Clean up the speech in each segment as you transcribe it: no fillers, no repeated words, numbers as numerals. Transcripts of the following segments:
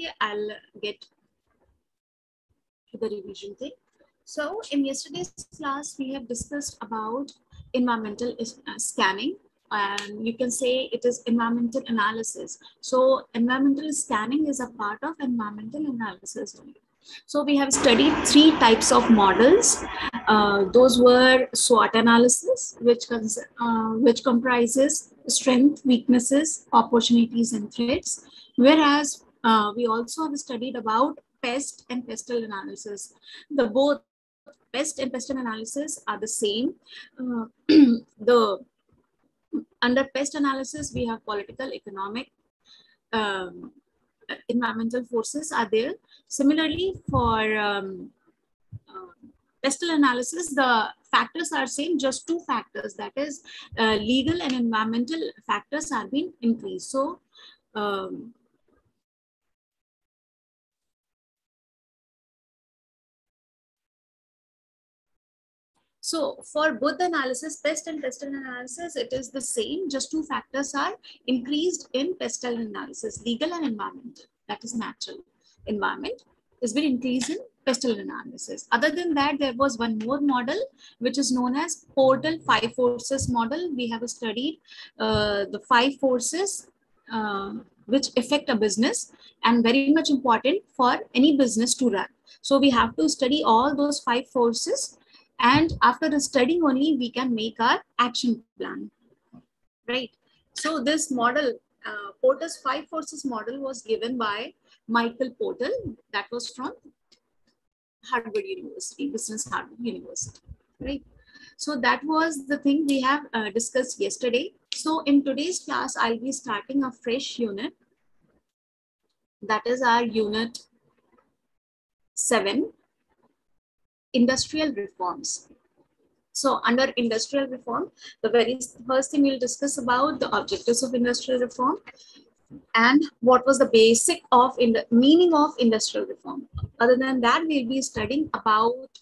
quickly I'll get to the revision thing. So in yesterday's class, we have discussed about environmental scanning, and you can say it is environmental analysis. So environmental scanning is a part of environmental analysis. So we have studied 3 types of models. Those were SWOT analysis, which comprises strength, weaknesses, opportunities, and threats. Whereas we also have studied about pest and pestle analysis. The both pest and pestle analysis are the same. The under pest analysis, we have political, economic, environmental forces are there. Similarly, for pestle analysis, the factors are same, just 2 factors, that is legal and environmental factors are being increased. So So for both the analysis, pest and pestle analysis, it is the same. Just 2 factors are increased in pestle analysis, legal and environmental. That is natural. Environment has been increased in pestle analysis. Other than that, there was one more model, which is known as Portal 5 Forces model. We have studied the 5 forces which affect a business and very much important for any business to run. So we have to study all those 5 forces, and after the studying only we can make our action plan, right? So this model, Porter's 5 forces model, was given by Michael Porter. That was from Harvard University, Business Harvard University, right? So that was the thing we have discussed yesterday. So in today's class, I'll be starting a fresh unit. That is our unit 7. Industrial reforms. So under industrial reform, the very first thing we'll discuss about the objectives of industrial reform and what was the basic of meaning of industrial reform. Other than that, we'll be studying about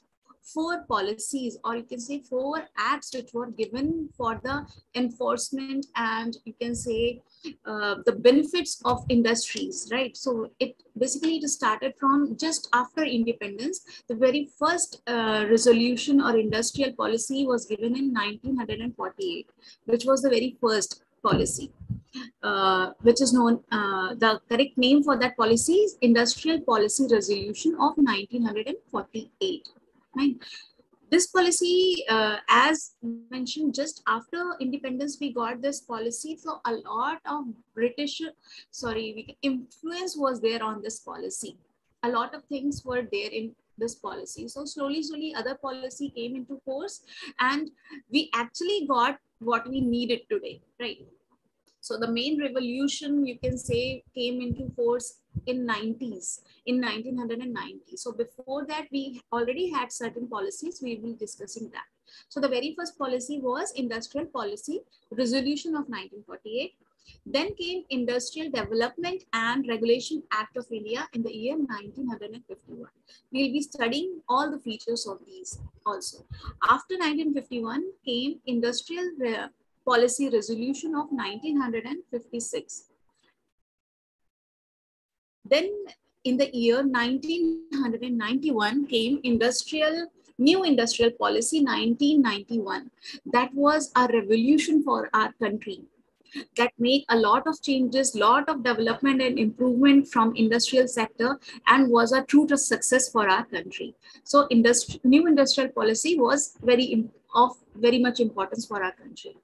4 policies, or you can say 4 acts which were given for the enforcement and you can say the benefits of industries, right? So it basically started from just after independence. The very first resolution or industrial policy was given in 1948, which was the very first policy. Which is known, the correct name for that policy is Industrial Policy Resolution of 1948. Right? This policy, as mentioned, just after independence, we got this policy. So a lot of influence was there on this policy. A lot of things were there in this policy. So slowly, other policy came into force and we actually got what we needed today, right? So the main revolution, you can say, came into force in 1990. So before that, we already had certain policies. We will be discussing that. So the very first policy was Industrial Policy Resolution of 1948. Then came Industrial Development and Regulation Act of India in the year 1951. We'll be studying all the features of these also. After 1951 came Industrial Policy Resolution of 1956. Then in the year 1991 came New Industrial Policy 1991. That was a revolution for our country. That made a lot of changes, lot of development and improvement from industrial sector and was a true success for our country. So New Industrial Policy was of very much importance for our country.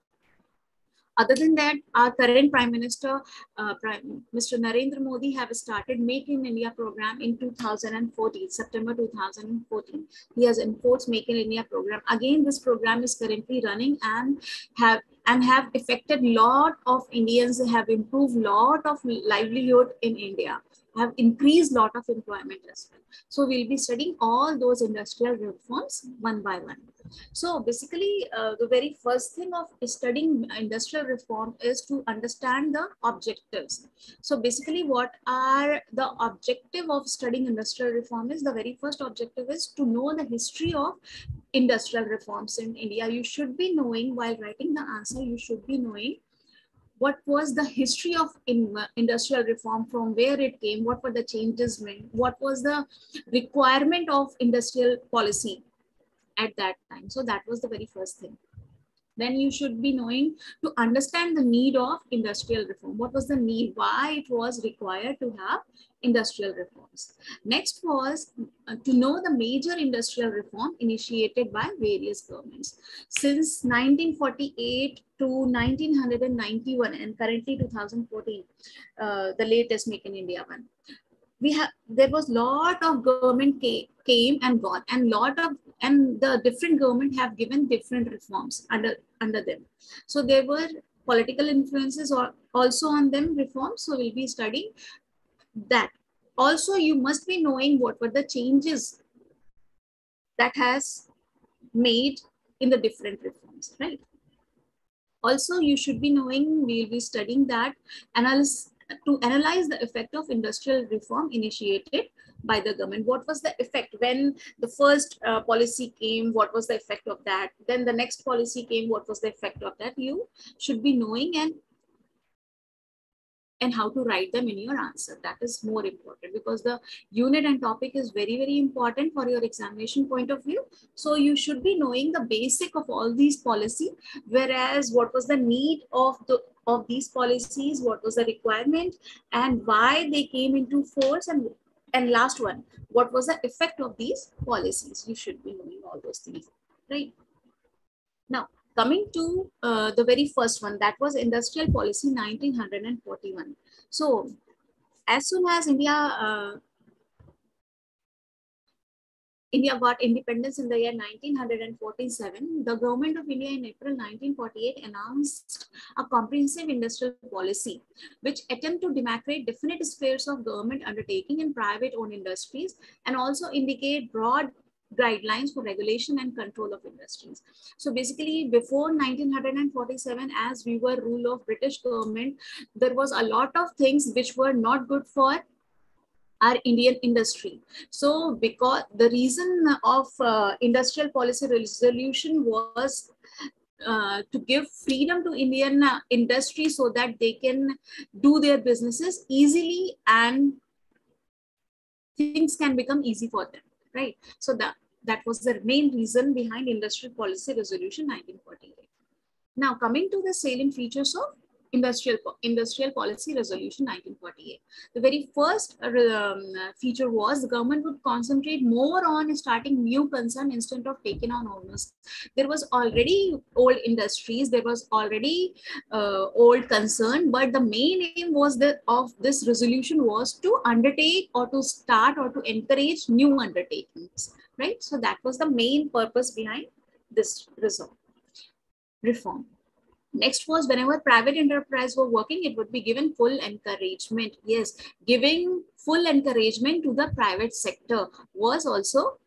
Other than that, our current Prime Minister, Mr. Narendra Modi, have started Make in India program in 2014, September 2014. He has enforced Make in India program. Again, this program is currently running and have affected lot of Indians, have improved lot of livelihood in India, have increased lot of employment as well. So we'll be studying all those industrial reforms one by one. So basically, the very first thing of studying industrial reform is to understand the objectives. So basically, what are the objective of studying industrial reform is, the very first objective is to know the history of industrial reforms in India. You should be knowing, while writing the answer, you should be knowing what was the history of industrial reform, from where it came, what were the changes made, what was the requirement of industrial policy at that time. So that was the very first thing. Then you should be knowing to understand the need of industrial reform. What was the need? Why it was required to have industrial reforms? Next was to know the major industrial reform initiated by various governments. Since 1948 to 1991 and currently 2014, the latest Make in India one. There was lot of government came and gone, and the different government have given different reforms under them. So there were political influences also on them reforms. So we'll be studying that. Also, you must be knowing what were the changes that has made in the different reforms, right? Also, you should be knowing, we'll be studying that to analyze the effect of industrial reform initiated by the government. What was the effect when the first policy came? What was the effect of that? Then the next policy came. What was the effect of that? You should be knowing and how to write them in your answer. That is more important, because the unit and topic is very, very important for your examination point of view. So you should be knowing the basic of all these policy, whereas what was the need of these policies, what was the requirement, and why they came into force, and last one, what was the effect of these policies. You should be knowing all those things, right? Now, coming to the very first one, that was Industrial Policy 1941. So, as soon as India got independence in the year 1947, the government of India in April 1948 announced a comprehensive industrial policy, which attempt to demarcate definite spheres of government undertaking and private-owned industries, and also indicate broad guidelines for regulation and control of industries. So basically, before 1947, as we were rule of British government, there was a lot of things which were not good for our Indian industry. So because the reason of industrial policy resolution was to give freedom to Indian industry so that they can do their businesses easily and things can become easy for them, right? So that was the main reason behind Industrial Policy Resolution 1948. Now, coming to the salient features of Industrial Policy Resolution 1948. The very first feature was the government would concentrate more on starting new concern instead of taking on owners. There was already old industries, there was already old concern, but the main aim was of this resolution was to undertake or to start or to encourage new undertakings, right? So that was the main purpose behind this reform. Next was, whenever private enterprise were working, it would be given full encouragement. Yes, giving full encouragement to the private sector was also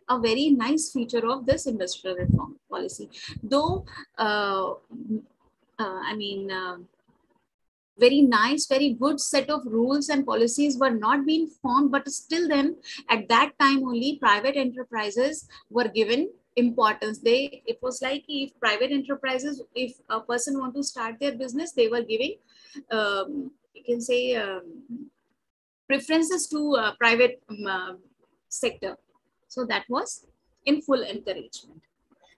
a very nice feature of this industrial reform policy. Though, very nice, very good set of rules and policies were not being formed, but still then at that time only private enterprises were given importance. It was like, if private enterprises, if a person want to start their business, they were giving you can say preferences to private sector. So that was in full encouragement.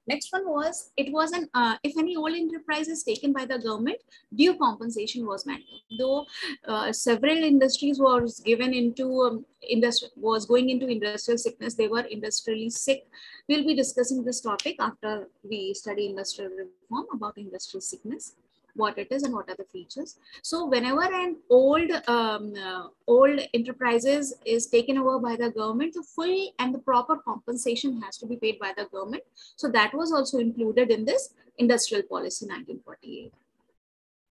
Next one was, it was an if any old enterprise is taken by the government, due compensation was mandated. Though several industries was given into was going into industrial sickness, they were industrially sick. We'll be discussing this topic after we study industrial reform, about industrial sickness, what it is and what are the features. So whenever an old enterprises is taken over by the government, the full and the proper compensation has to be paid by the government. So that was also included in this Industrial Policy 1948.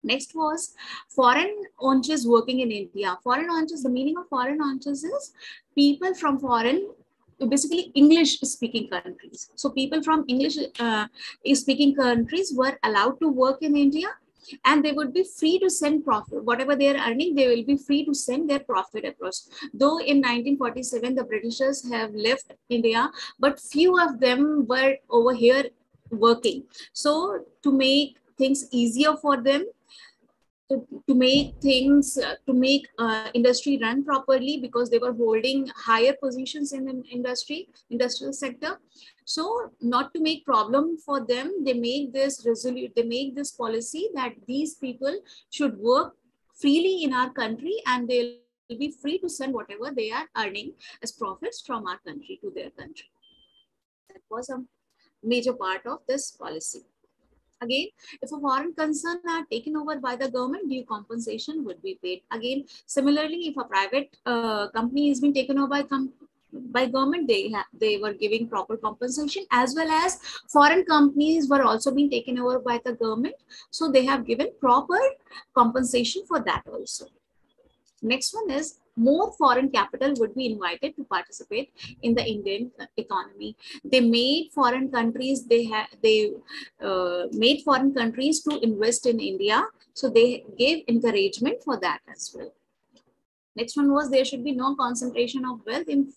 Next was foreign aunches working in India. Foreign aunches, the meaning of foreign aunches is people from foreign, basically English speaking countries. So people from English speaking countries were allowed to work in India, and they would be free to send profit. Whatever they are earning, they will be free to send their profit across. Though in 1947, the Britishers have left India, but few of them were over here working. So to make things easier for them, to make things, to make industry run properly, because they were holding higher positions in the industrial sector. So not to make problem for them, they make this policy that these people should work freely in our country, and they'll be free to send whatever they are earning as profits from our country to their country. That was a major part of this policy. Again, if a foreign concern are taken over by the government, due compensation would be paid. Again, similarly, if a private company has been taken over by government, they were giving proper compensation, as well as foreign companies were also being taken over by the government. So they have given proper compensation for that also. Next one is more foreign capital would be invited to participate in the Indian economy. They made foreign countries, made foreign countries to invest in India. So they gave encouragement for that as well. Next one was there should be no concentration of wealth in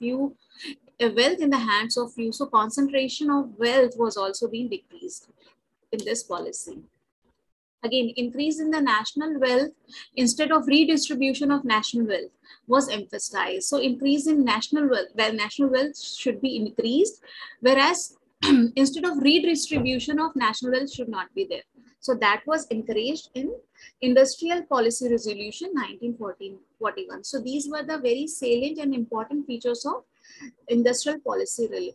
the hands of few. So concentration of wealth was also being decreased in this policy. Again, increase in the national wealth instead of redistribution of national wealth was emphasized. So increase in national wealth should be increased, whereas instead of redistribution of national wealth should not be there. So that was encouraged in Industrial Policy Resolution 1941. So these were the very salient and important features of Industrial Policy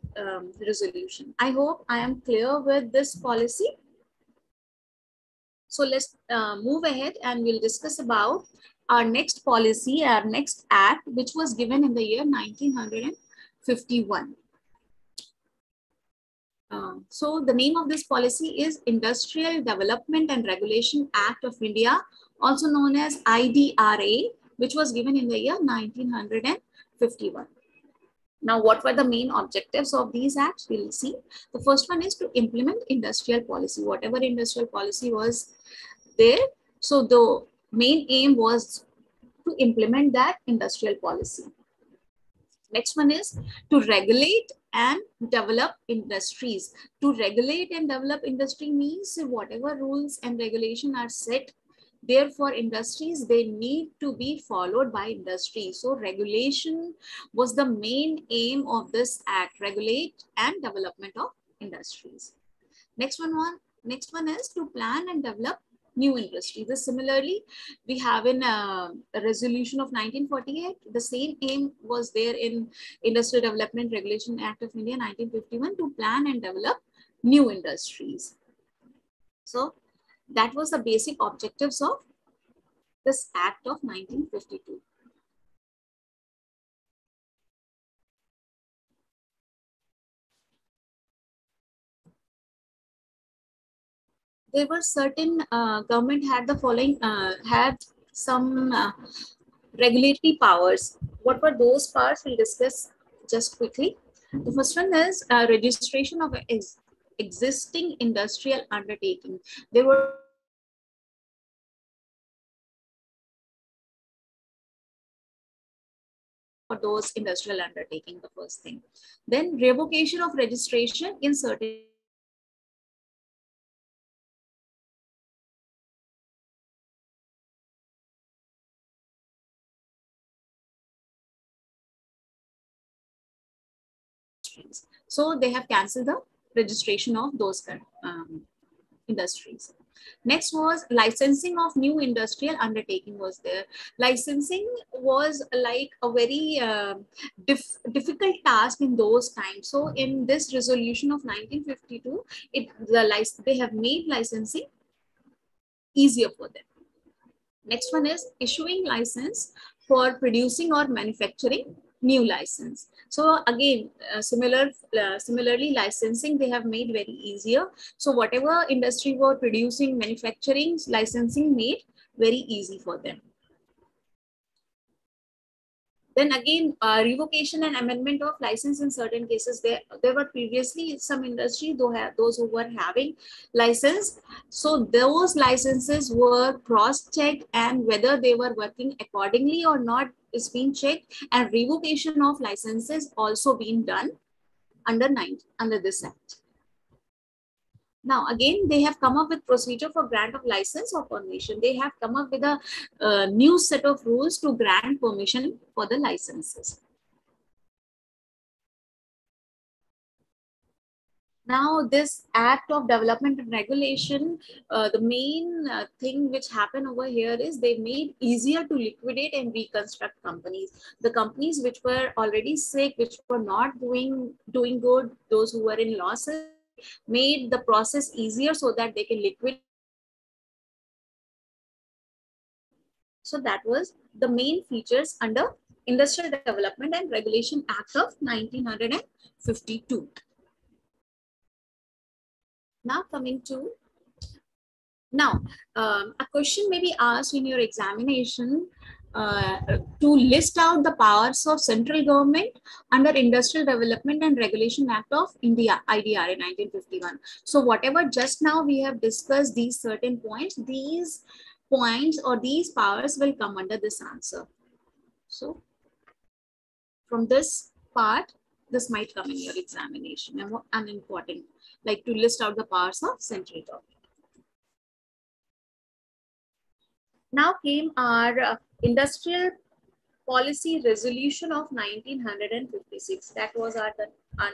Resolution. I hope I am clear with this policy. So let's move ahead and we'll discuss about our next policy, our next act, which was given in the year 1951. So the name of this policy is Industrial Development and Regulation Act of India, also known as IDRA, which was given in the year 1951. Now, what were the main objectives of these acts? We'll see. The first one is to implement industrial policy, whatever industrial policy was there. So the main aim was to implement that industrial policy. Next one is to regulate and develop industries. To regulate and develop industry means whatever rules and regulation are set there for industries, they need to be followed by industry. So regulation was the main aim of this act, regulate and development of industries. Next one is to plan and develop new industry. This similarly, we have in a resolution of 1948. The same aim was there in Industrial Development Regulation Act of India 1951 to plan and develop new industries. So that was the basic objectives of this Act of 1952. There were certain government had the following, had some regulatory powers. What were those powers? We'll discuss just quickly. The first one is registration of existing industrial undertaking. There were for those industrial undertaking, the first thing. Then revocation of registration in certain industries. So they have cancelled the registration of those industries. Next was licensing of new industrial undertaking was there. Licensing was like a very difficult task in those times. So in this resolution of 1952, they have made licensing easier for them. Next one is issuing license for producing or manufacturing new license. So again, similarly, licensing they have made very easier. So whatever industry were producing, manufacturing, licensing made very easy for them. Then again, revocation and amendment of license in certain cases. There were previously some industry, those who were having license. So those licenses were cross-checked, and whether they were working accordingly or not is being checked. And revocation of licenses also being done under this act. Now, again, they have come up with procedure for grant of license or permission. They have come up with a new set of rules to grant permission for the licenses. Now, this Act of Development and Regulation, the main thing which happened over here is they made easier to liquidate and reconstruct companies. The companies which were already sick, which were not doing good, those who were in losses, made the process easier so that they can liquidate. So that was the main features under Industrial Development and Regulation Act of 1952. Now coming to, now a question may be asked in your examination to list out the powers of central government under Industrial Development and Regulation Act of India, IDRA 1951. So whatever just now we have discussed, these certain points, these points or these powers will come under this answer. So from this part, this might come in your examination and important, like to list out the powers of central government. Now came our Industrial Policy Resolution of 1956. That was our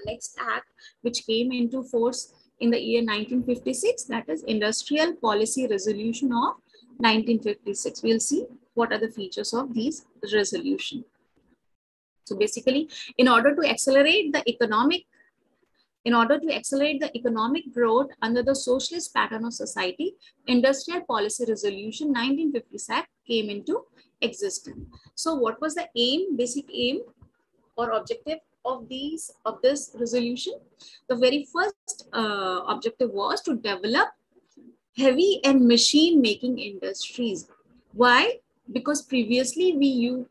next act which came into force in the year 1956. That is Industrial Policy Resolution of 1956. We'll see what are the features of these resolution. So basically, in order to accelerate the economic growth under the socialist pattern of society, Industrial Policy Resolution 1956 came into existence. So what was the aim, basic aim or objective of this resolution? The very first objective was to develop heavy and machine making industries. Why? Because previously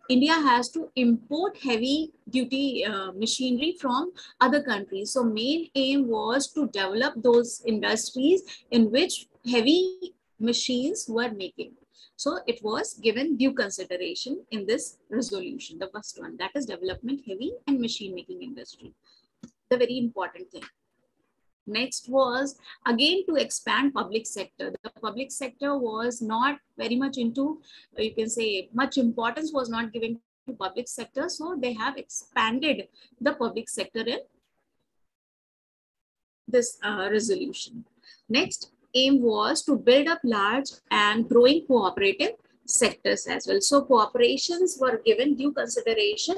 India has to import heavy duty machinery from other countries. So main aim was to develop those industries in which heavy machines were making. So it was given due consideration in this resolution, the first one, that is development heavy and machine making industry. The very important thing. Next was again to expand public sector. The public sector was not very much into, you can say, much importance was not given to public sector. So they have expanded the public sector in this resolution. Next aim was to build up large and growing cooperative sectors as well. So cooperations were given due consideration,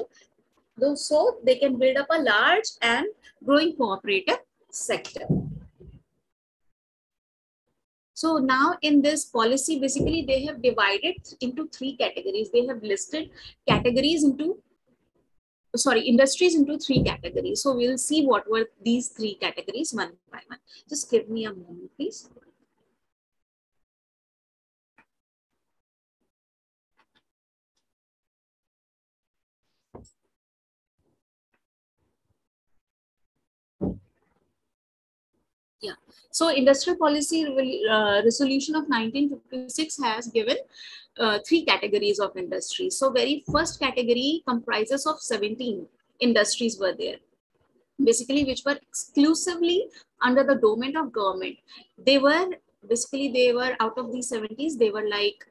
so they can build up a large and growing cooperative sector. So now in this policy, basically they have divided into three categories. They have listed industries into three categories. So we'll see what were these three categories one by one. Just give me a moment, please. Yeah. So Industrial Policy Resolution of 1956 has given three categories of industries. So very first category comprises of 17 industries were there, basically, which were exclusively under the domain of government. They were out of these 70s, they were like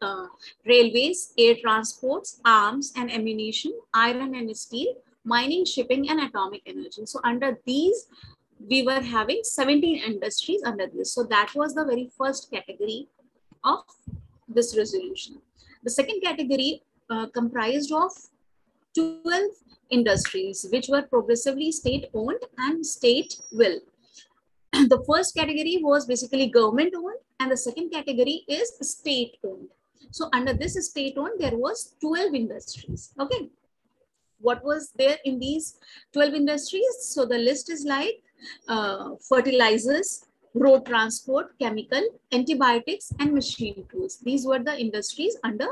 railways, air transports, arms and ammunition, iron and steel, mining, shipping and atomic energy. So under these, we were having 17 industries under this. So that was the very first category of this resolution. The second category comprised of 12 industries which were progressively state owned and state will. The first category was basically government owned and the second category is state owned. So under this state owned, there was 12 industries. Okay. What was there in these 12 industries? So the list is like fertilizers, road transport, chemical, antibiotics, and machine tools. These were the industries under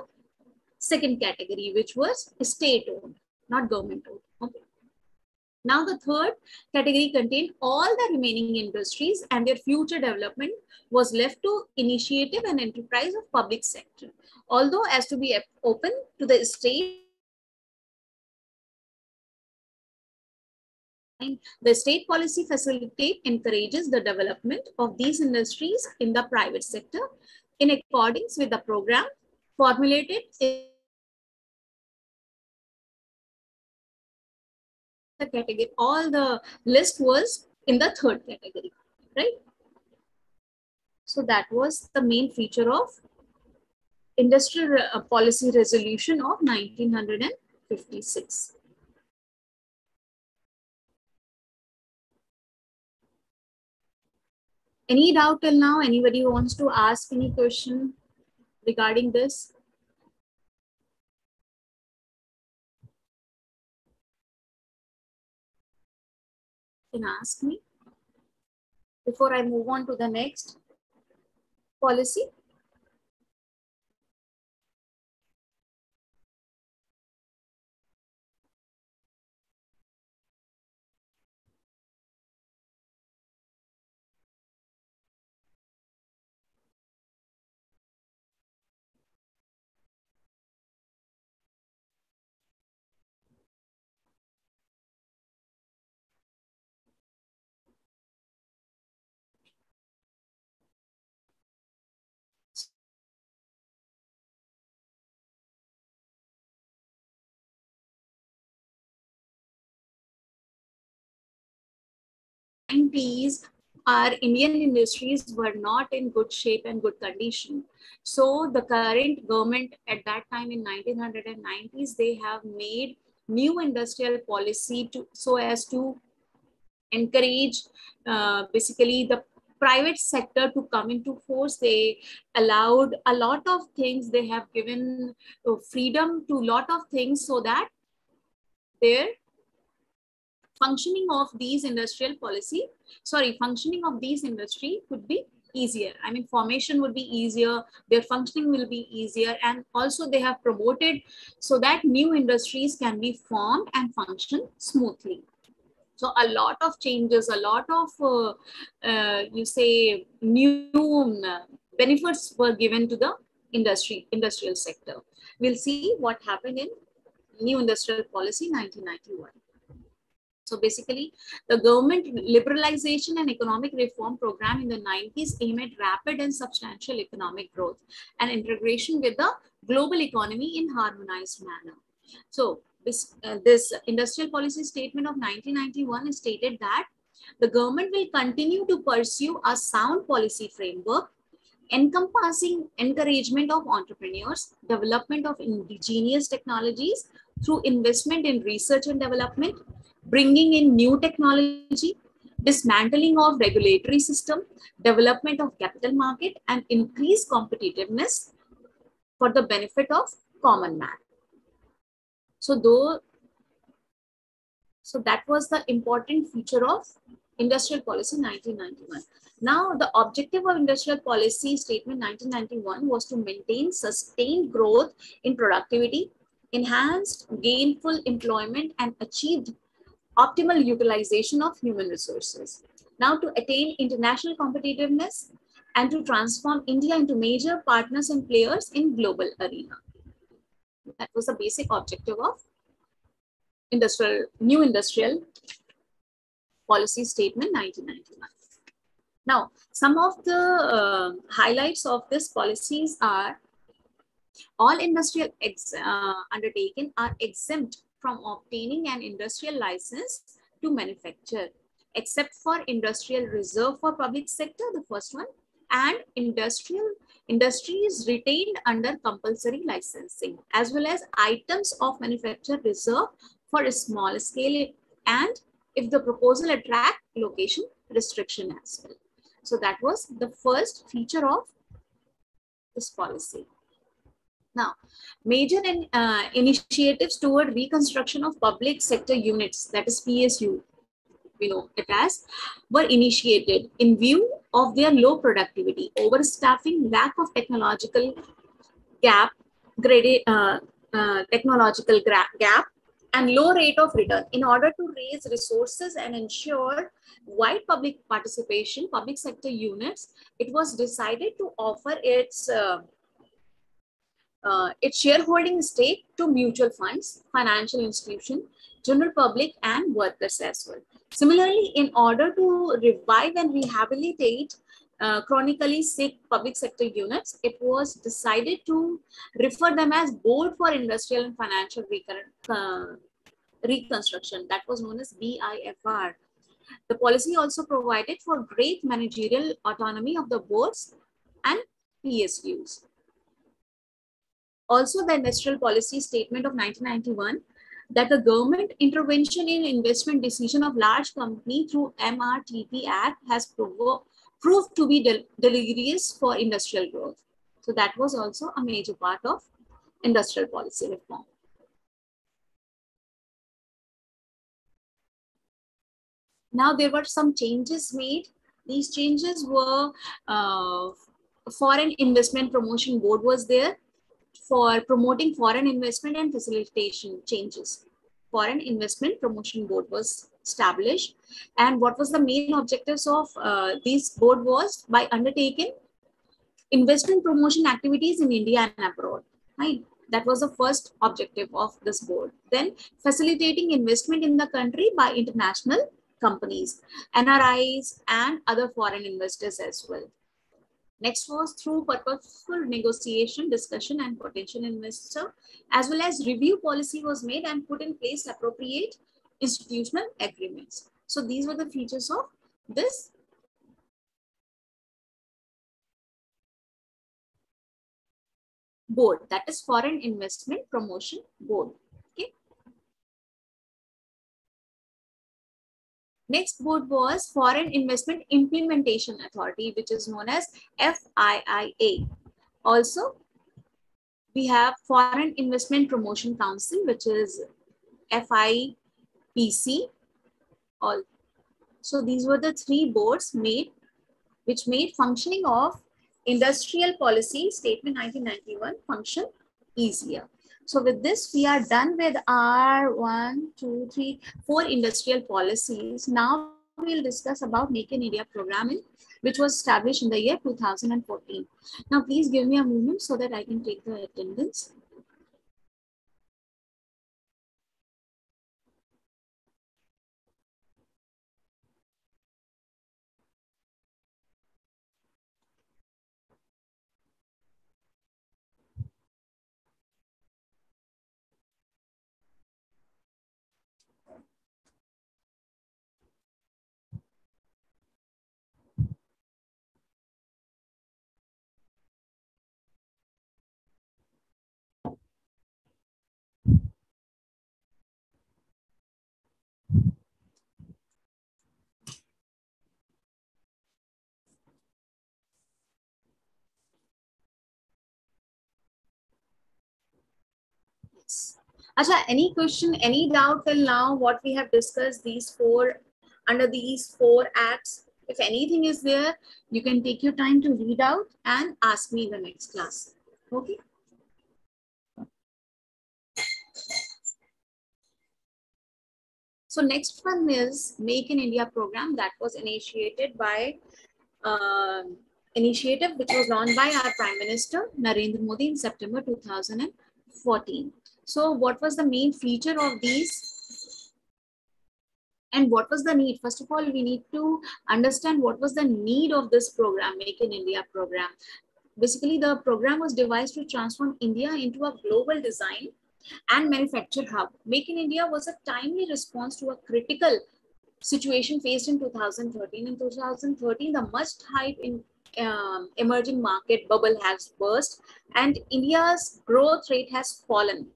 second category, which was state owned, not government owned. Okay. Now the third category contained all the remaining industries and their future development was left to initiative and enterprise of public sector. Although as to be open to the state The state policy facilitate encourages the development of these industries in the private sector in accordance with the program formulated in the category. All the list was in the third category, right? So that was the main feature of Industrial Policy Resolution of 1956. Any doubt till now? Anybody wants to ask any question regarding this? You can ask me before I move on to the next policy. '90s, our Indian industries were not in good shape and good condition. So the current government at that time in 1990s, they have made new industrial policy to so as to encourage basically the private sector to come into force. They allowed a lot of things. They have given freedom to a lot of things so that their functioning of these functioning of these industry could be easier. I mean, formation would be easier, their functioning will be easier, and also they have promoted so that new industries can be formed and function smoothly. So a lot of changes, a lot of you say new benefits were given to the industrial sector. We'll see what happened in new industrial policy 1991. So basically, the government liberalization and economic reform program in the 90s aimed at rapid and substantial economic growth and integration with the global economy in harmonized manner. So this industrial policy statement of 1991 stated that the government will continue to pursue a sound policy framework encompassing encouragement of entrepreneurs, development of indigenous technologies through investment in research and development, bringing in new technology, dismantling of regulatory system, development of capital market, and increased competitiveness for the benefit of common man. So that was the important feature of Industrial Policy 1991. Now, the objective of Industrial Policy Statement 1991 was to maintain sustained growth in productivity, enhanced gainful employment, and achieved optimal utilization of human resources. Now, to attain international competitiveness and to transform India into major partners and players in global arena. That was the basic objective of new industrial policy statement 1991. Now, some of the highlights of this policies are all industrial undertaking are exempt from obtaining an industrial license to manufacture, except for industrial reserve for public sector, the first one, and industry is retained under compulsory licensing, as well as items of manufacture reserve for a small scale, and if the proposal attract location restriction as well. So that was the first feature of this policy. Now, major initiatives toward reconstruction of public sector units, that is PSU, we know it as, were initiated in view of their low productivity, overstaffing, lack of technological gap, technological gap, and low rate of return. In order to raise resources and ensure wide public participation, public sector units, it was decided to offer its its shareholding stake to mutual funds, financial institutions, general public, and workers as well. Similarly, in order to revive and rehabilitate chronically sick public sector units, it was decided to refer them as Board for Industrial and Financial Reconstruction. That was known as BIFR. The policy also provided for great managerial autonomy of the boards and PSUs. Also, the Industrial Policy Statement of 1991 that the government intervention in investment decision of large company through MRTP Act has proved to be deleterious for industrial growth. So that was also a major part of industrial policy reform. Now there were some changes made. These changes were Foreign Investment Promotion Board was there for promoting foreign investment and facilitation changes. Foreign Investment Promotion Board was established. And what was the main objectives of this board was by undertaking investment promotion activities in India and abroad, right? That was the first objective of this board. Then facilitating investment in the country by international companies, NRIs, and other foreign investors as well. Next was through purposeful negotiation, discussion, and potential investor, as well as review policy was made and put in place appropriate institutional agreements. So these were the features of this board, that is Foreign Investment Promotion Board. Okay. Next board was Foreign Investment Implementation Authority, which is known as FIIA. Also, we have Foreign Investment Promotion Council, which is FIPC. So these were the three boards which made functioning of Industrial Policy Statement 1991 function easier. So with this, we are done with our 4 industrial policies. Now we'll discuss about Make in India program, which was established in the year 2014. Now please give me a moment so that I can take the attendance. Acha, any question, any doubt till now what we have discussed under these 4 acts? If anything is there, you can take your time to read out and ask me in the next class. Okay. So next one is Make in India program that was initiated by initiative which was launched by our Prime Minister Narendra Modi in September 2014. So what was the main feature of these and what was the need? First of all, we need to understand what was the need of this program, Make in India program. Basically, the program was devised to transform India into a global design and manufacture hub. Make in India was a timely response to a critical situation faced in 2013. In 2013, the much hype in emerging market bubble has burst and India's growth rate has fallen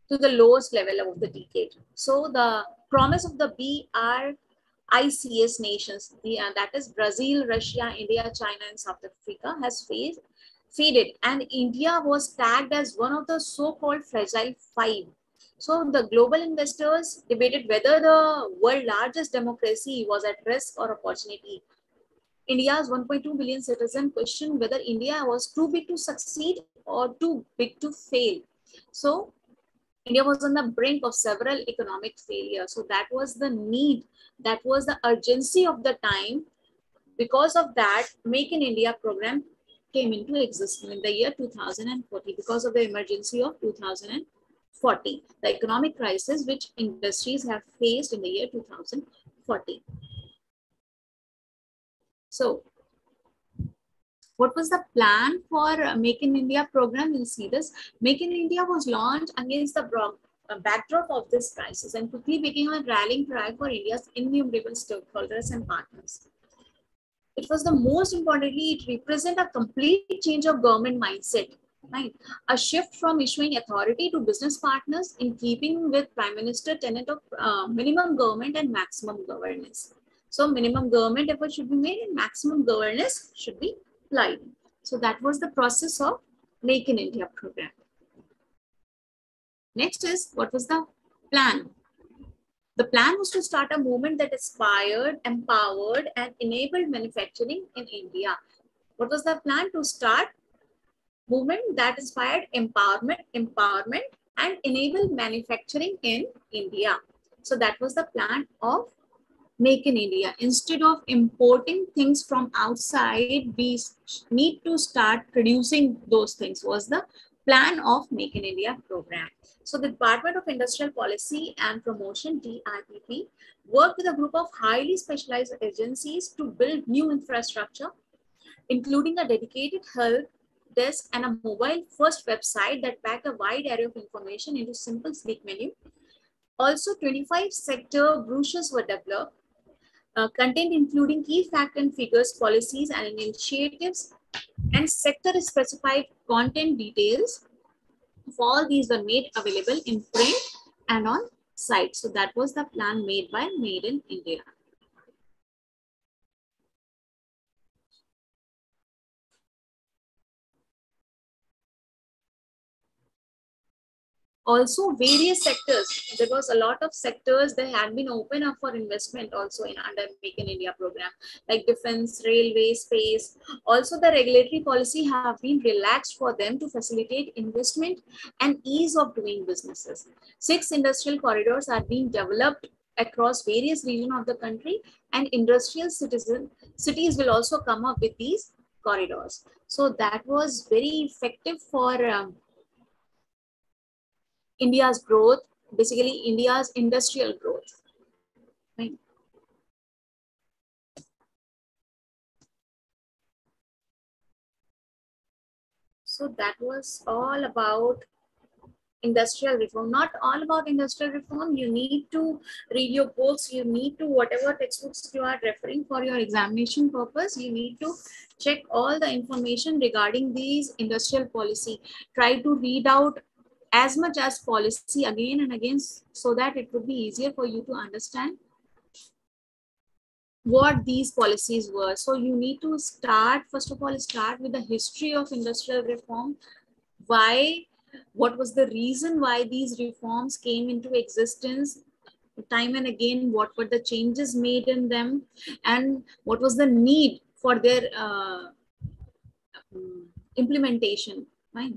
to the lowest level of the decade. So the promise of the BRICS nations, that is Brazil, Russia, India, China, and South Africa, has faded, and India was tagged as one of the so-called fragile 5. So the global investors debated whether the world's largest democracy was at risk or opportunity. India's 1.2 billion citizens questioned whether India was too big to succeed or too big to fail. So India was on the brink of several economic failures. So that was the need, that was the urgency of the time. Because of that, Make in India program came into existence in the year 2040 because of the emergency of 2040, the economic crisis which industries have faced in the year 2040. So what was the plan for Make in India program? You'll see this. Make in India was launched against the backdrop of this crisis and quickly became a rallying cry for India's innumerable stakeholders and partners. It was the most importantly, it represents a complete change of government mindset, right? A shift from issuing authority to business partners in keeping with Prime Minister tenet of minimum government and maximum governance. So minimum government effort should be made and maximum governance should be applied. So that was the process of Make in India program. Next is, what was the plan? The plan was to start a movement that inspired, empowered, and enabled manufacturing in India. What was the plan? To start movement that inspired empowerment, and enabled manufacturing in India. So that was the plan of Make in India. Instead of importing things from outside, we need to start producing those things, was the plan of Make in India program. So the Department of Industrial Policy and Promotion, DIPP, worked with a group of highly specialized agencies to build new infrastructure, including a dedicated help desk and a mobile first website that packed a wide array of information into simple, sleek menu. Also, 25 sector brochures were developed, content including key fact and figures, policies and initiatives, and sector-specified content details. All these were made available in print and on site. So that was the plan made by Made in India. Also, various sectors. There was a lot of sectors that had been open up for investment also in under Make in India program, like defense, railway, space. Also, the regulatory policy have been relaxed for them to facilitate investment and ease of doing businesses. 6 industrial corridors are being developed across various regions of the country, and industrial cities will also come up with these corridors. So that was very effective for India's growth, basically India's industrial growth. Right? So that was all about industrial reform. Not all about industrial reform. You need to read your books. You need to, whatever textbooks you are referring for your examination purpose, you need to check all the information regarding these industrial policy. Try to read out as much as policy again and again so that it would be easier for you to understand what these policies were. So you need to start, first of all, start with the history of industrial reform. Why, what was the reason why these reforms came into existence time and again, what were the changes made in them, and what was the need for their implementation, right?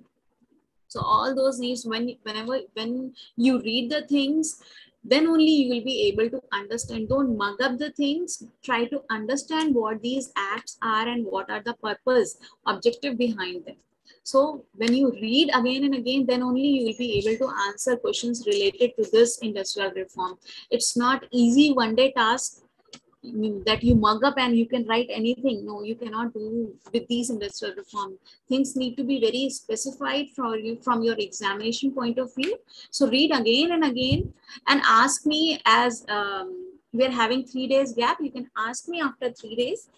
So all those needs, when you read the things, then only you will be able to understand. Don't mug up the things. Try to understand what these acts are and what are the purpose, objective behind them. So when you read again and again, then only you will be able to answer questions related to this industrial reform. It's not easy one day task that you mug up and you can write anything. No, you cannot do with these industrial reform. Things need to be very specified from your examination point of view. So read again and again and ask me as we're having 3 days gap. You can ask me after 3 days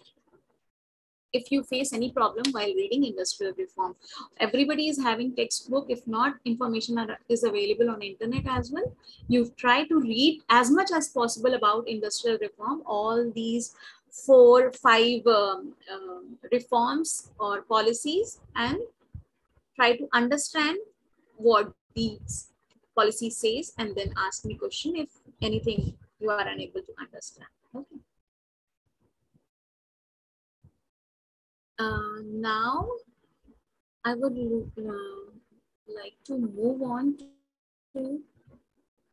if you face any problem while reading industrial reform. Everybody is having textbook. If not, information is available on internet as well. You try to read as much as possible about industrial reform, all these 4, 5 reforms or policies, and try to understand what these policy says, and then ask me question if anything you are unable to understand. Okay. Now, I would like to move on to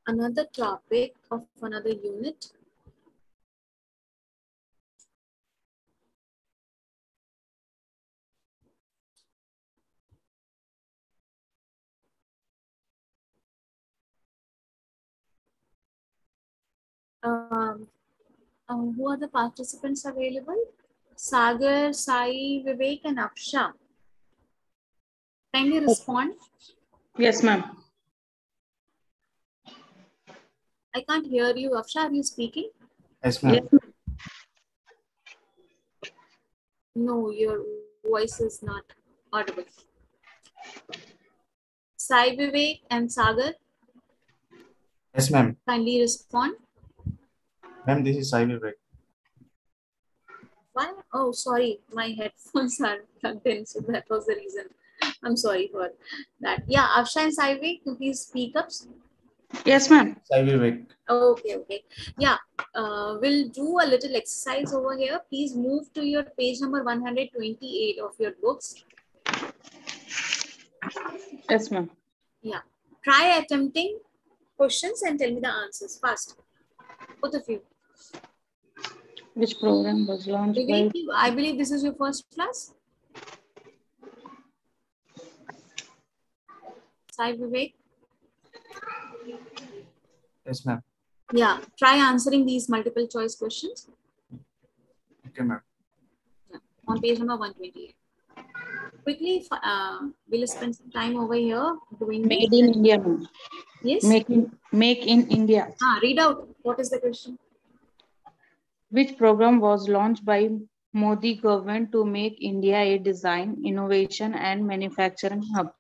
another topic of another unit. Who are the participants available? Sagar, Sai, Vivek, and Aksha. Kindly respond. Yes, ma'am. I can't hear you. Aksha, are you speaking? Yes, ma'am. Yes. No, your voice is not audible. Sai, Vivek, and Sagar, Yes, ma'am. kindly respond. Ma'am, this is Sai Vivek. Why? Oh, sorry, my headphones are plugged in, so that was the reason. I'm sorry for that. Yeah, Aksha and Sai, Vivek, please speak up. Yes, ma'am. Sai Vivek. Okay, okay. Yeah, we'll do a little exercise over here. Please move to your page number 128 of your books. Yes, ma'am. Yeah. Try attempting questions and tell me the answers fast. Both of you. Which program was launched Vivek, by? I believe this is your first class. Sai, Vivek. Yes, ma'am. Yeah. Try answering these multiple choice questions. Okay, ma'am. Yeah. On page number 128. Quickly, we'll spend some time over here doing this. Made in India, ma'am. Yes. Make in India. Read out. What is the question? Which program was launched by Modi government to make India a design, innovation, and manufacturing hub?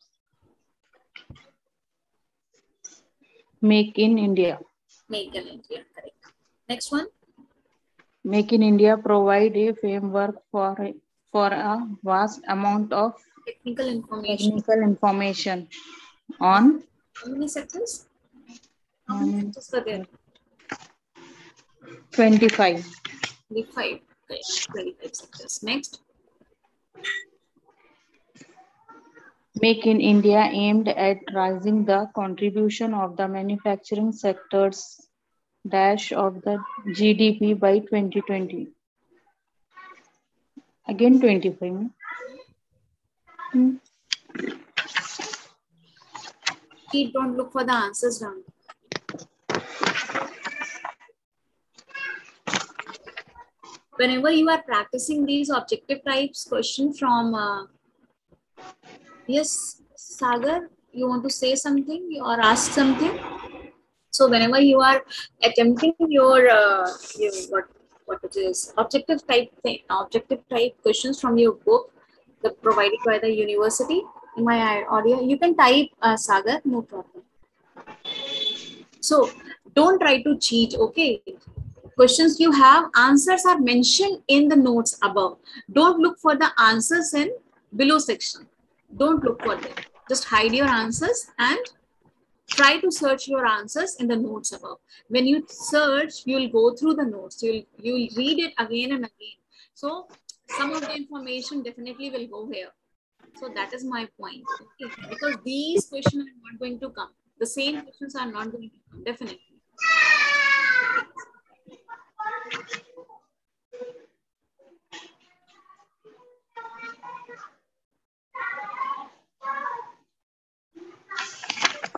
Make in India. Make in India. Correct. Next one. Make in India provide a framework for a vast amount of Technical information. on How many sectors? How many sectors were there? 25. 25. Okay. 25 sectors. Next. Make in India aimed at raising the contribution of the manufacturing sectors dash of the GDP by 2020. Again 25. Please don't look for the answers down. Whenever you are practicing these objective types question from, yes, Sagar, you want to say something or ask something? So whenever you are attempting your what it is objective type questions from your book, the provided by the university, in my audio, you can type Sagar, no problem. So don't try to cheat, okay? Questions you have, answers are mentioned in the notes above. Don't look for the answers in below section. Don't look for them. Just hide your answers and try to search your answers in the notes above. When you search, you'll go through the notes. You'll read it again and again. So some of the information definitely will go here. So that is my point. Okay? Because these questions are not going to come. The same questions are not going to come, definitely.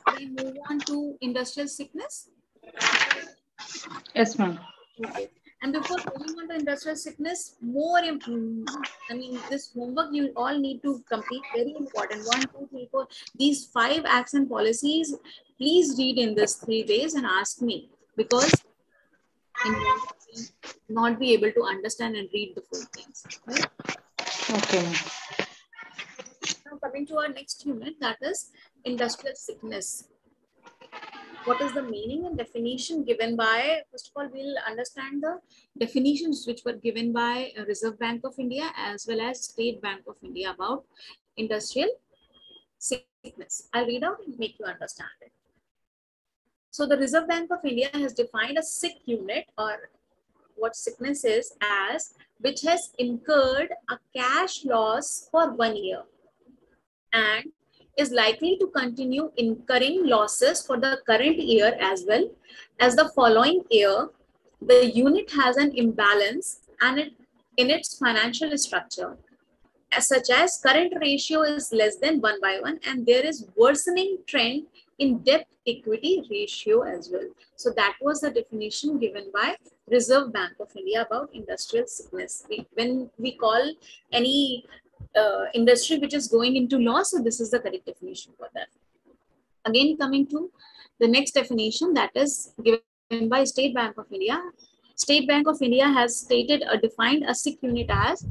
Should I move on to industrial sickness? Yes, ma'am. Okay. And before moving on to industrial sickness, this homework you all need to complete. Very important. 1, 2, 3, 4. These 5 acts and policies, please read in this 3 days and ask me, because in one day you will not be able to understand and read the full things. Right? Okay. Now coming to our next unit, that is industrial sickness. What is the meaning and definition given by, first of all, we'll understand the definitions which were given by Reserve Bank of India as well as State Bank of India about industrial sickness. I'll read out and make you understand it. So the Reserve Bank of India has defined a sick unit, or what sickness is, as which has incurred a cash loss for 1 year and is likely to continue incurring losses for the current year as well as the following year. The unit has an imbalance in its financial structure, such as current ratio is less than 1/1 and there is worsening trend in-depth equity ratio as well. So that was the definition given by Reserve Bank of India about industrial sickness. When we call any industry which is going into loss, so this is the correct definition for that. Again, coming to the next definition that is given by State Bank of India. State Bank of India has stated or defined a sick unit as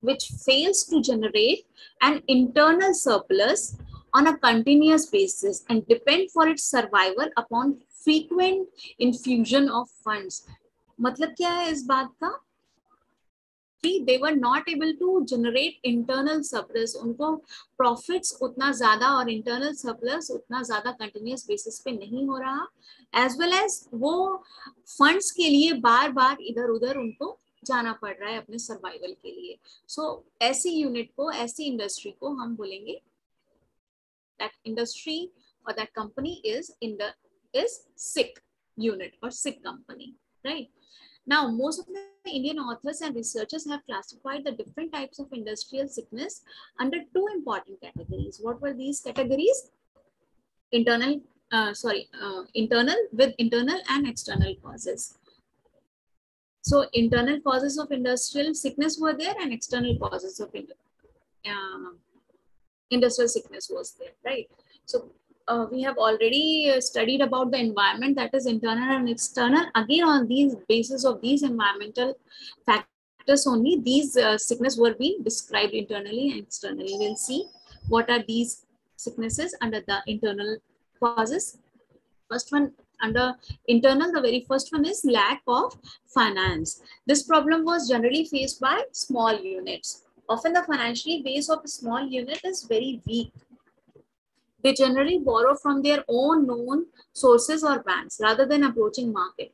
which fails to generate an internal surplus on a continuous basis and depend for its survival upon frequent infusion of funds. मतलब क्या है इस बात का कि they were not able to generate internal surplus, उनको profits उतना ज़्यादा और internal surplus उतना ज़्यादा continuous basis पे नहीं हो रहा, as well as वो funds के लिए बार बार इधर उधर उनको जाना पड़ रहा है अपने सर्वाइवल के लिए. सो ऐसी यूनिट को, ऐसी इंडस्ट्री को हम बोलेंगे that industry or that company is sick unit or sick company, right? Now, most of the Indian authors and researchers have classified the different types of industrial sickness under two important categories. What were these categories? Internal with internal and external causes. So internal causes of industrial sickness were there and external causes of industrial sickness was there, right? So we have already studied about the environment, that is internal and external. Again, on these basis of these environmental factors only, these sickness were being described internally and externally. We'll see what are these sicknesses under the internal causes. First one, under internal, the very first one is lack of finance. This problem was generally faced by small units. Often the financial base of a small unit is very weak. They generally borrow from their own known sources or banks rather than approaching market.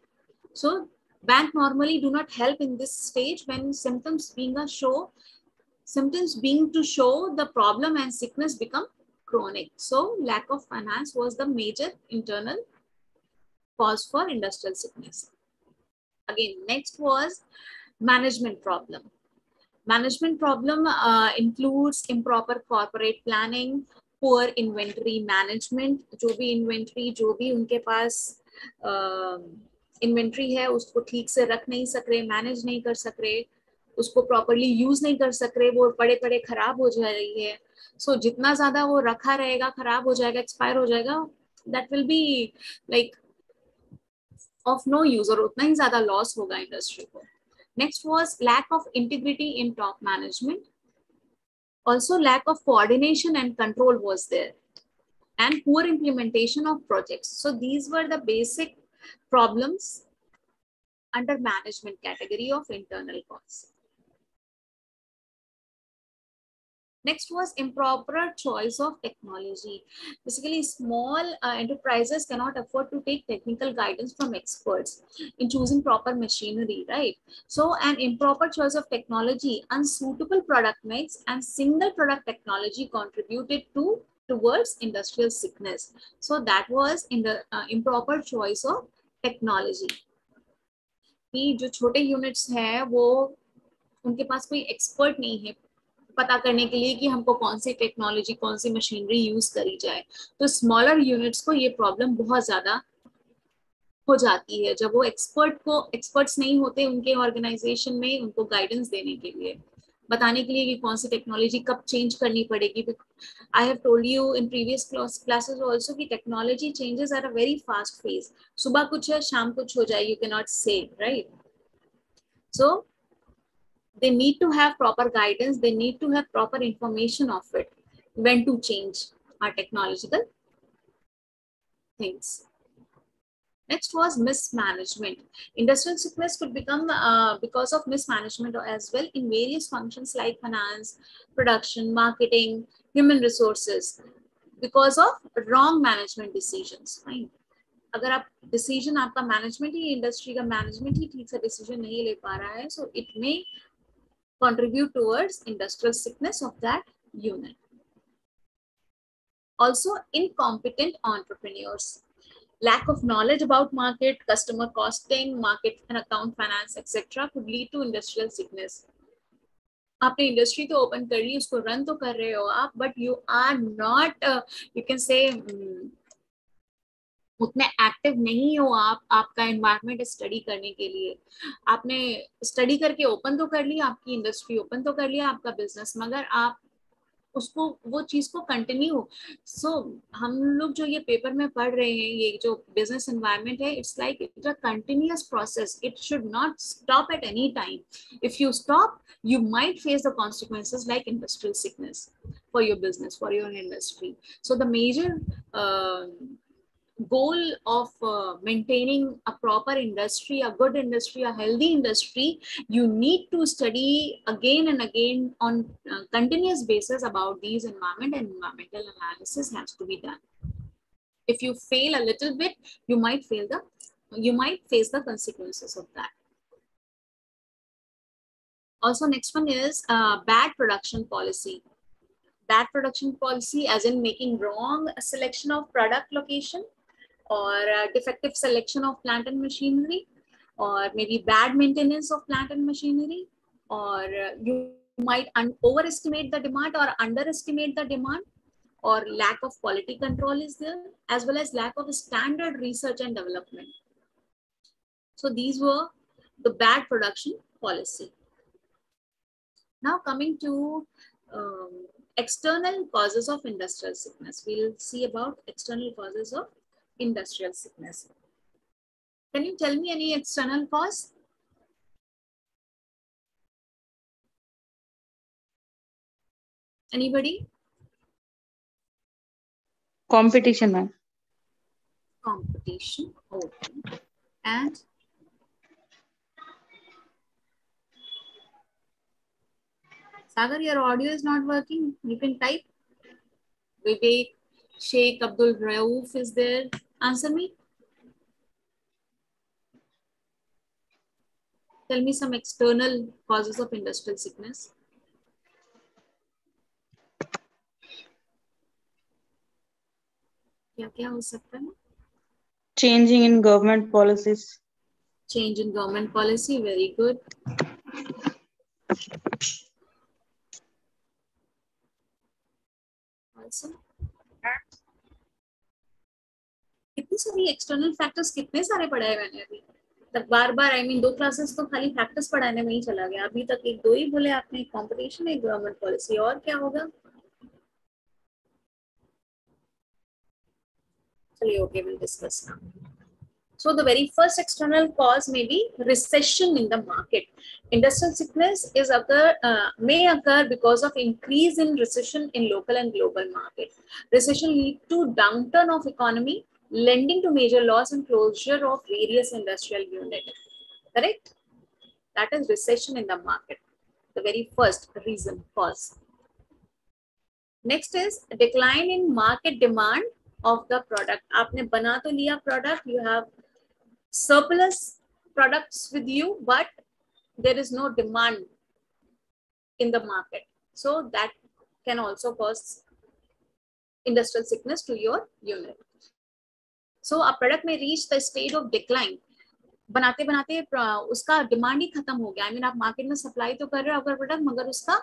So bank normally do not help in this stage when symptoms being to show the problem and sickness become chronic. So lack of finance was the major internal cause for industrial sickness. Again, next was management problem. Management problem includes improper corporate planning, poor inventory management. जो भी inventory, जो भी उनके पास inventory है, उसको ठीक से रख नहीं सक रहे, manage नहीं कर सक रहे, उसको properly use नहीं कर सक रहे, वो पड़े खराब हो जा रही है. So जितना ज़्यादा वो रखा रहेगा, खराब हो जाएगा, expire हो जाएगा, that will be like of no use और उतना ही ज़्यादा loss होगा industry को. Next was lack of integrity in top management. Also lack of coordination and control was there. And poor implementation of projects. So these were the basic problems under management category of internal cause. Next was improper choice of technology. Basically, small enterprises cannot afford to take technical guidance from experts in choosing proper machinery, right? So an improper choice of technology, unsuitable product mix, and single product technology contributed towards industrial sickness. So that was in the improper choice of technology. कि जो छोटे units हैं वो उनके पास कोई expert नहीं है पता करने के लिए कि हमको कौन सी टेक्नोलॉजी, कौन सी मशीनरी यूज करी जाए. तो स्मॉलर यूनिट्स को ये प्रॉब्लम बहुत ज्यादा हो जाती है जब वो एक्सपर्ट्स नहीं होते उनके ऑर्गेनाइजेशन में उनको गाइडेंस देने के लिए, बताने के लिए कि कौन सी टेक्नोलॉजी कब चेंज करनी पड़ेगी. I have told you in previous classes also कि technology changes are a very fast phase. सुबह कुछ है, शाम कुछ हो जाए, you can not say, right? So they need to have proper guidance, they need to have proper information of it, when to change our technological things. Next was mismanagement. Industrial sickness could become because of mismanagement as well in various functions like finance, production, marketing, human resources, because of wrong management decisions. Fine. अगर आप decision आपका management ही industry का management ही ठीक से decision नहीं ले पा रहा है, so it may contribute towards industrial sickness of that unit. Also, incompetent entrepreneurs. Lack of knowledge about market, customer costing, market and account finance, etc. could lead to industrial sickness. आपने industry तो open कर ली, उसको run तो कर रहे हो आप, but you are not, you can say उतने एक्टिव नहीं हो आप आपका एनवायरनमेंट स्टडी करने के लिए। आपने स्टडी करके ओपन तो कर लिया, आपकी इंडस्ट्री ओपन तो कर लिया, आपका बिजनेस, मगर आप उसको वो चीज को कंटिन्यू हम लोग जो ये पेपर में पढ़ रहे हैं, ये जो बिजनेस एनवायरनमेंट है, it's like it's a continuous process, it should not stop at any time. If you stop, you might face the consequences like industrial sickness for your business, for your industry. So the major uh, goal of maintaining a proper industry, a good industry, a healthy industry, you need to study again and again on continuous basis about these environment, and environmental analysis has to be done. If you fail a little bit, you might face the consequences of that. Also, next one is bad production policy. Bad production policy as in making wrong selection of product location, or defective selection of plant and machinery, or maybe bad maintenance of plant and machinery, or you might overestimate the demand or underestimate the demand, or lack of quality control is there, as well as lack of standard research and development. So these were the bad production policy. Now coming to external causes of industrial sickness. We'll see about external causes of industrial sickness. Can you tell me any external cause? Anybody? Competition, ma'am. Competition. Okay. And Sagar, your audio is not working. You can type. Vivek, Sheikh, Abdul Rauf is there. Answer me. Tell me some external causes of industrial sickness. क्या हो सकता है? Changing in government policies. Change in government policy, very good. Also, कितनी सारी external factors कितने सारे पढ़े हैं मैंने अभी तक, बार बार दो क्लासेस तो खाली फैक्टर्स पढ़ाने में ही चला गया, अभी तक एक दो ही बोले आपने, कंपटीशन, एक गवर्नमेंट पॉलिसी, और क्या होगा? चलिए, okay, will discuss now. So the very first external cause may be recession in the market. Industrial sickness may occur because of increase in recession in local and global market. Recession lead to downturn of economy, lending to major loss and closure of various industrial units. Correct? That is recession in the market. The very first reason, cause. Next is decline in market demand of the product. आपने बना तो लिया product, you have surplus products with you, but there is no demand in the market. So that can also cause industrial sickness to your unit. So a product may reach the state of decline. बनाते बनाते उसका demand ही खत्म हो गया. I mean, आप market में supply तो कर रहे हो अगर प्रोडक्ट, मगर उसका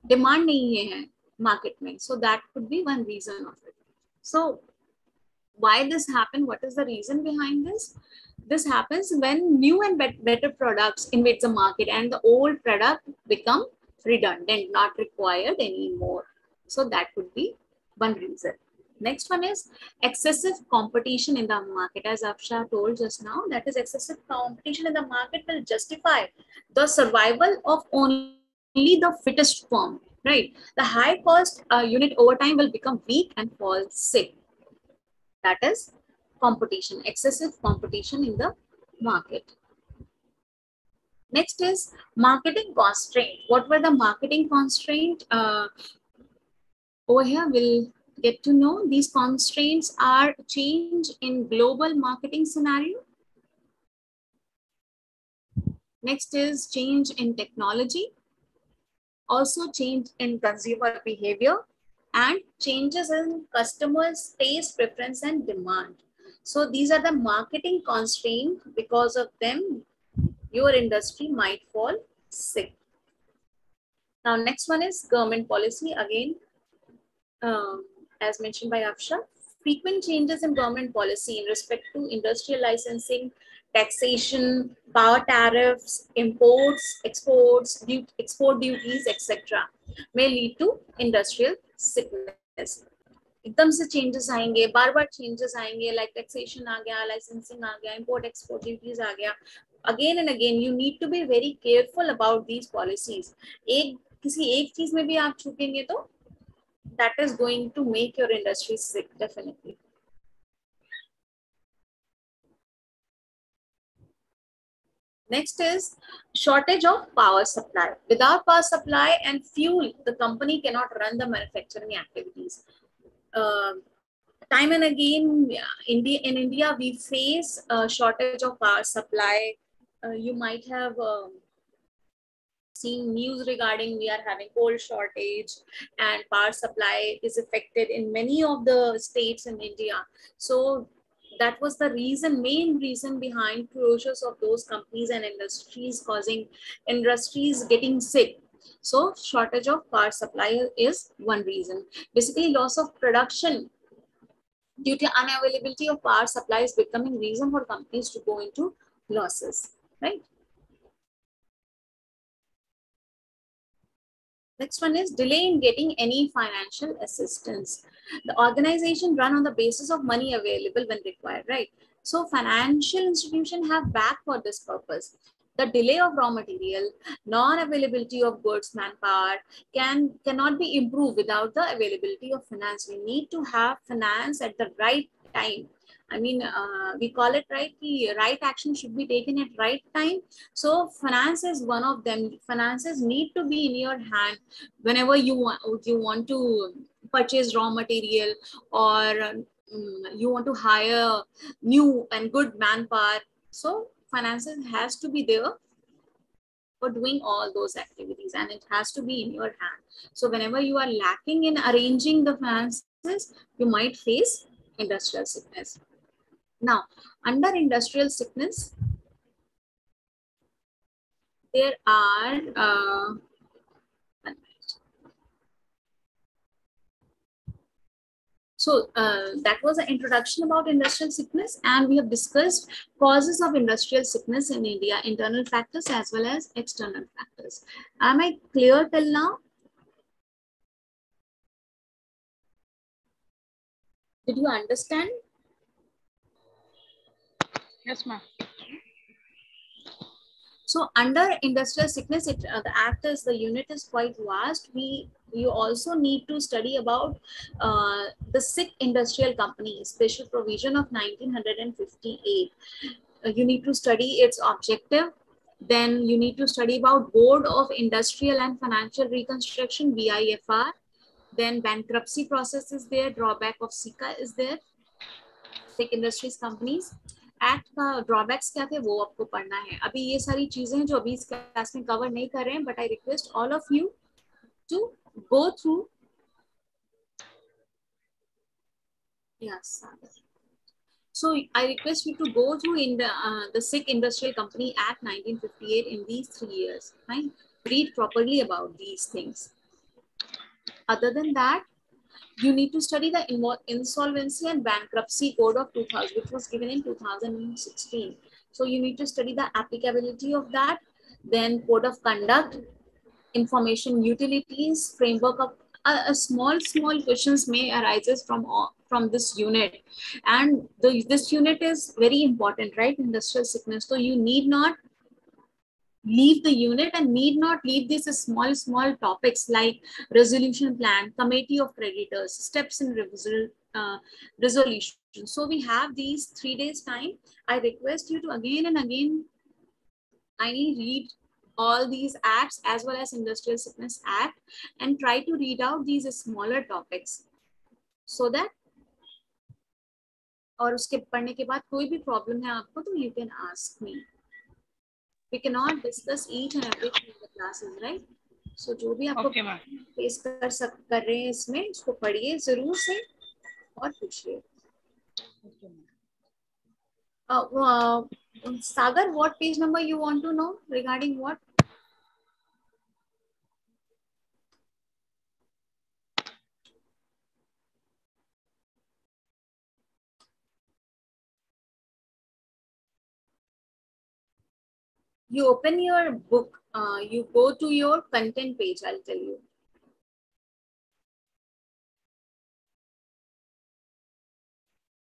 डिमांड नहीं है मार्केट में. So that could be one reason of it. So why this happened? What is the reason behind this? This happens when new and better products invade the market and the old product become redundant, not required anymore. So that could be one reason. Next one is excessive competition in the market. As Afsha told just now, that is excessive competition in the market will justify the survival of only the fittest firm, right? The high cost unit over time will become weak and fall sick. That is competition, excessive competition in the market. Next is marketing constraint. What were the marketing constraint? Over here, we'll get to know. These constraints are change in global marketing scenario. Next is change in technology. Also change in consumer behavior and changes in customers' taste, preference, and demand. So these are the marketing constraints. Because of them, your industry might fall sick. Now, next one is government policy. Again, as mentioned by Afsha, frequent changes in government policy in respect to industrial licensing, taxation, power tariffs, imports, exports, export duties, etc. may lead to industrial sickness. एकदम से changes आएंगे, बार बार changes आएंगे, like taxation आ गया, licensing आ गया, इंपोर्ट एक्सपोर्ट ड्यूटीज आ गया. Again and again you need to be very careful about these policies. किसी एक चीज में भी आप चूकेंगे तो that is going to make your industry sick, definitely. Next is shortage of power supply. Without power supply and fuel, the company cannot run the manufacturing activities. Time and again, in India, we face a shortage of power supply. You might have seen news regarding we are having coal shortage and power supply is affected in many of the states in India. So that was the main reason behind closures of those companies and industries, causing industries getting sick. So shortage of power supply is one reason. Basically, loss of production due to unavailability of power supply is becoming reason for companies to go into losses, right? Next one is delay in getting any financial assistance. The organization run on the basis of money available when required, right? So financial institutions have back for this purpose. The delay of raw material, non-availability of goods, manpower cannot be improved without the availability of finance. We need to have finance at the right time. I mean, we call it right. The right action should be taken at right time. So finance is one of them. Finances need to be in your hand whenever you want to purchase raw material, or you want to hire new and good manpower. So finances has to be there for doing all those activities, and it has to be in your hand. So whenever you are lacking in arranging the finances, you might face industrial sickness. Now, under industrial sickness, there are so that was an introduction about industrial sickness, and we have discussed causes of industrial sickness in India, internal factors as well as external factors. Am I clear till now? Did you understand? Yes, ma'am. So under industrial sickness, the act is, the unit is quite vast. You also need to study about the sick industrial company, special provision of 1958. You need to study its objective. Then you need to study about Board of Industrial and Financial Reconstruction, BIFR. Then bankruptcy process is there, drawback of SICA is there, sick industries companies. Act का drawbacks क्या थे वो आपको पढ़ना है. अभी ये सारी चीजें जो अभी इस क्लास में कवर नहीं कर रहे हैं, but I request all of you to go through. Yes. So I request you to go through in the Sick Industrial Company Act 1958 in these 3 years. Fine. Read properly about these things. Other than that, you need to study the Insolvency and Bankruptcy Code of 2000, which was given in 2016. So you need to study the applicability of that. Then Code of Conduct, Information Utilities, Framework of small questions may arises from this unit, and this unit is very important, right? Industrial sickness. So you need not leave the unit and need not leave these small topics like resolution plan, committee of creditors, steps in resolution. So we have these 3 days time. I request you to again and again kindly read all these acts as well as Industrial Sickness Act and try to read out these smaller topics so that, और उसके पढ़ने के बाद कोई भी problem है आपको तो you can ask me. We cannot discuss each and everything in the classes, right? So जो भी आपको फेस कर रहे हैं इसमें, इसको पढ़िए जरूर से और पूछिए. Sagar, what page number you want to know regarding what? You open your book, you go to your content page, I'll tell you.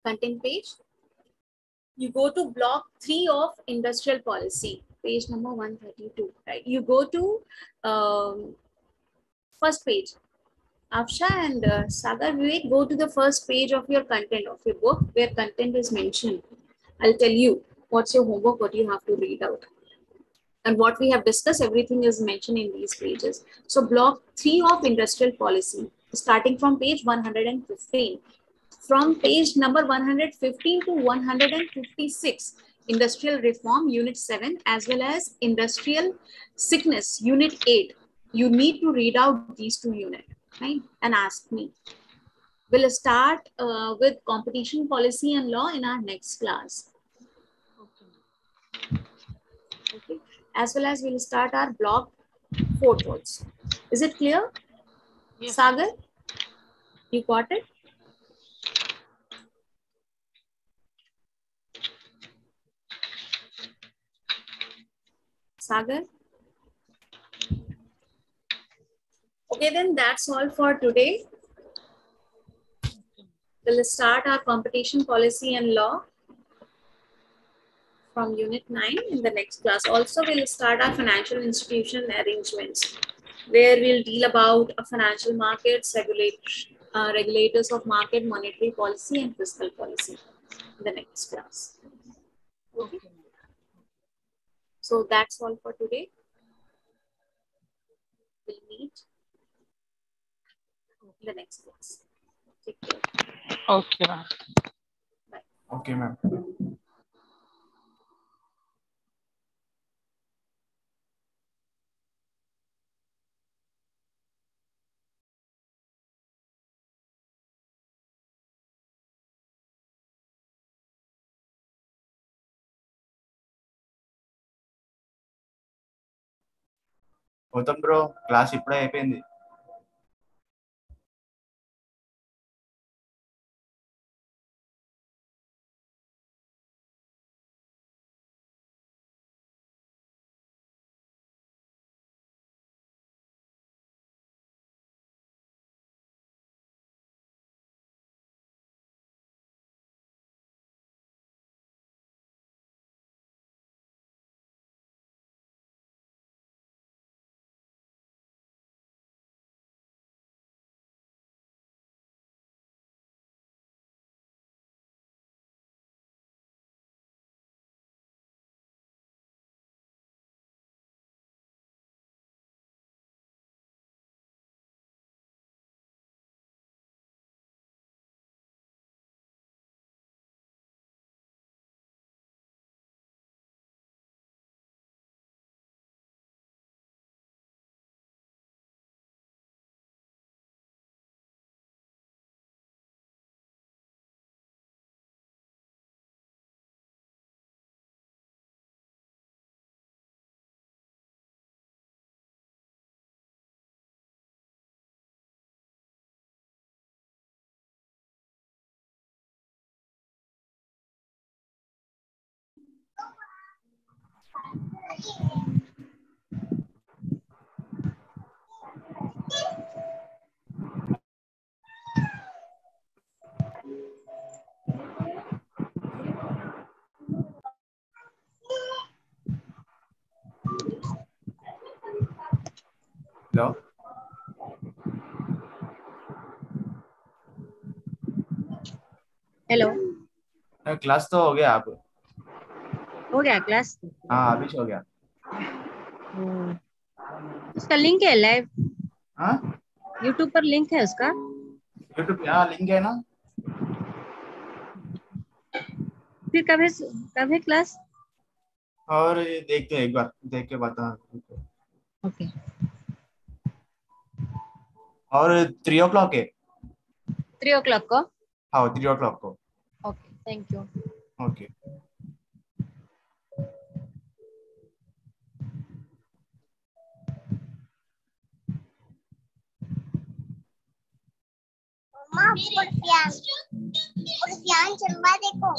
Content page. You go to block 3 of industrial policy, page number 132, right? You go to first page. Afsha and Sagar Vivek, go to the first page of your content of your book where content is mentioned. I'll tell you what's your homework, what you have to read out. And what we have discussed, everything is mentioned in these pages. So block 3 of industrial policy, starting from page 115. From page number 115 to 156, industrial reform, unit 7, as well as industrial sickness, unit 8. You need to read out these 2 units, right? And ask me. We'll start with competition policy and law in our next class. Okay. As well as we'll start our block 4 thoughts. Is it clear? Yes. Sagar, you got it? Sagar? Okay, then that's all for today. We'll start our competition policy and law from unit 9 in the next class. Also, we'll start our financial institution arrangements, where we'll deal about financial markets, regulators of market, monetary policy, and fiscal policy in the next class. Okay. So that's all for today. We'll meet in the next class. Take care. Okay, ma'am. Bye. Okay, ma'am. Gautam bro class ఇప్పుడే అయిపోయింది. Hello hello class तो हो गया आप? हो गया class? हाँ अभी हो गया. उसका लिंक है लाइव? हाँ यूट्यूब पर लिंक है उसका? यूट्यूब यहाँ लिंक है ना. फिर कब है क्लास? और ये देखते हैं, एक बार देख के बता. ओके. और 3 o'clock है. 3 o'clock को? हाँ 3 o'clock को. Okay, thank you. ओके. और चंबा देखो.